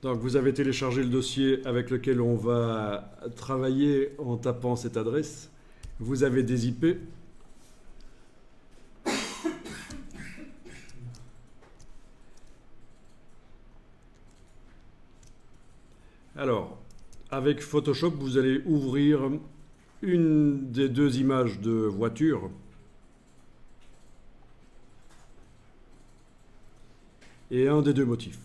Donc vous avez téléchargé le dossier avec lequel on va travailler en tapant cette adresse. Vous avez des IP. Alors, avec Photoshop, vous allez ouvrir une des deux images de voiture et un des deux motifs.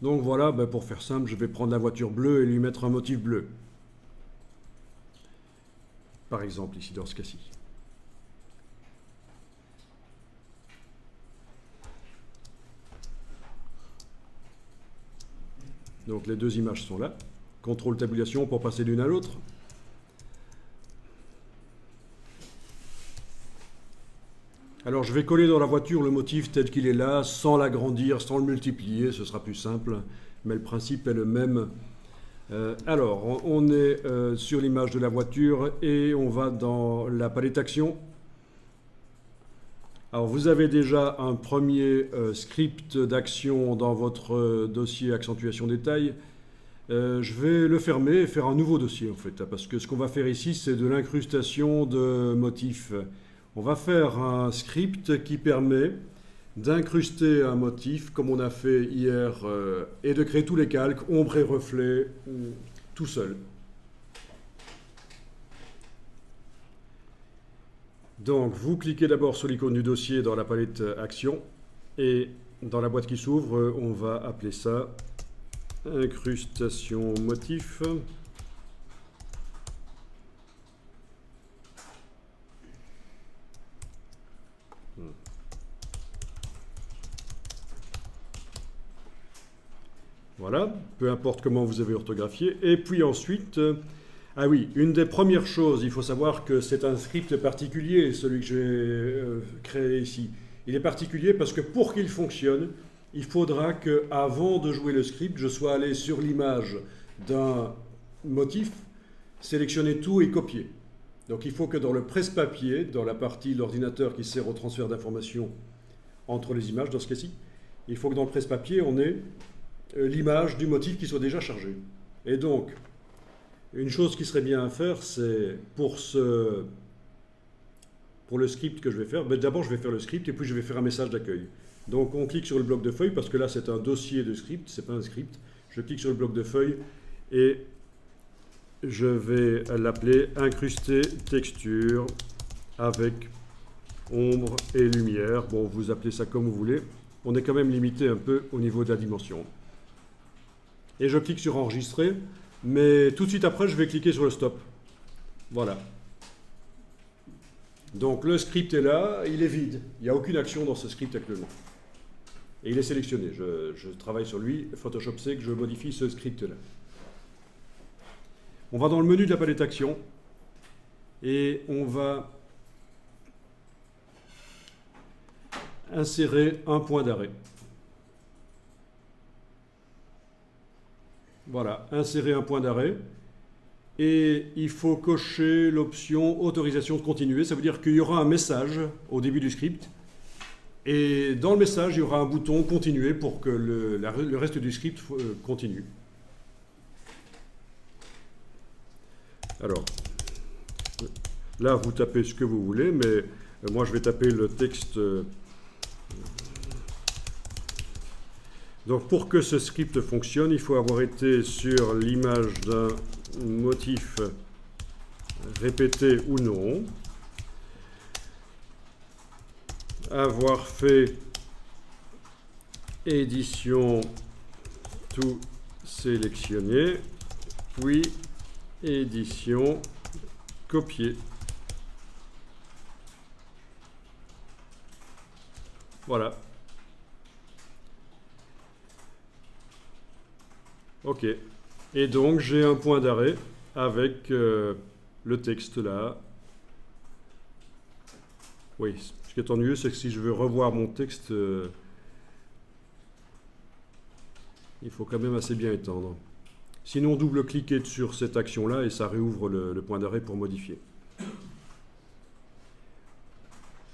Donc voilà, pour faire simple, je vais prendre la voiture bleue et lui mettre un motif bleu. Par exemple, ici, dans ce cas-ci. Donc les deux images sont là. Contrôle tabulation pour passer l'une à l'autre. Alors je vais coller dans la voiture le motif tel qu'il est là, sans l'agrandir, sans le multiplier, ce sera plus simple, mais le principe est le même. Alors, on est sur l'image de la voiture et on va dans la palette action. Alors vous avez déjà un premier script d'action dans votre dossier accentuation détail. Je vais le fermer et faire un nouveau dossier en fait, parce que ce qu'on va faire ici c'est de l'incrustation de motifs. On va faire un script qui permet d'incruster un motif comme on a fait hier et de créer tous les calques, ombre et reflet, tout seul. Donc vous cliquez d'abord sur l'icône du dossier dans la palette action et dans la boîte qui s'ouvre, on va appeler ça incrustation motif. Voilà, peu importe comment vous avez orthographié. Et puis ensuite, ah oui, une des premières choses, il faut savoir que c'est un script particulier, celui que j'ai créé ici. Il est particulier parce que pour qu'il fonctionne, il faudra qu'avant de jouer le script, je sois allé sur l'image d'un motif, sélectionner tout et copier. Donc il faut que dans le presse-papier, dans la partie de l'ordinateur qui sert au transfert d'informations entre les images, dans ce cas-ci, il faut que dans le presse-papier, on ait l'image du motif qui soit déjà chargé. Et donc, une chose qui serait bien à faire, c'est pour le script que je vais faire, d'abord je vais faire le script et puis je vais faire un message d'accueil. Donc on clique sur le bloc de feuilles parce que là c'est un dossier de script, c'est pas un script. Je clique sur le bloc de feuilles et je vais l'appeler incruster texture avec ombre et lumière. Bon, vous appelez ça comme vous voulez. On est quand même limité un peu au niveau de la dimension. Et je clique sur enregistrer, mais tout de suite après je vais cliquer sur le stop. Voilà. Donc le script est là, il est vide. Il n'y a aucune action dans ce script actuellement. Et il est sélectionné. Je travaille sur lui. Photoshop sait que je modifie ce script-là. On va dans le menu de la palette action et on va insérer un point d'arrêt. Voilà, insérer un point d'arrêt. Et il faut cocher l'option autorisation de continuer. Ça veut dire qu'il y aura un message au début du script. Et dans le message, il y aura un bouton continuer pour que le reste du script continue. Alors, là, vous tapez ce que vous voulez, mais moi, je vais taper le texte. Donc, pour que ce script fonctionne, il faut avoir été sur l'image d'un motif répété ou non, avoir fait édition tout sélectionner, puis édition copier. Voilà. OK. Et donc j'ai un point d'arrêt avec le texte là. Oui, ce qui est ennuyeux, c'est que si je veux revoir mon texte, il faut quand même assez bien étendre. Sinon, double-cliquez sur cette action-là et ça réouvre le point d'arrêt pour modifier.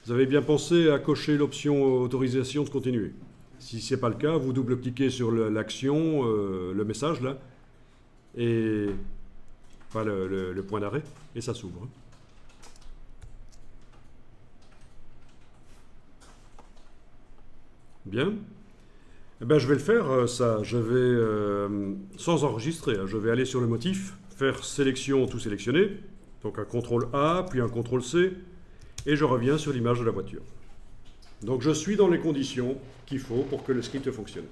Vous avez bien pensé à cocher l'option autorisation de continuer. Si ce n'est pas le cas, vous double-cliquez sur l'action, le message là, et enfin, le point d'arrêt, et ça s'ouvre. Bien. Eh ben, je vais le faire, ça. Je vais, sans enregistrer, hein, je vais aller sur le motif, faire sélection, tout sélectionner. Donc un CTRL A, puis un CTRL C, et je reviens sur l'image de la voiture. Donc je suis dans les conditions qu'il faut pour que le script fonctionne.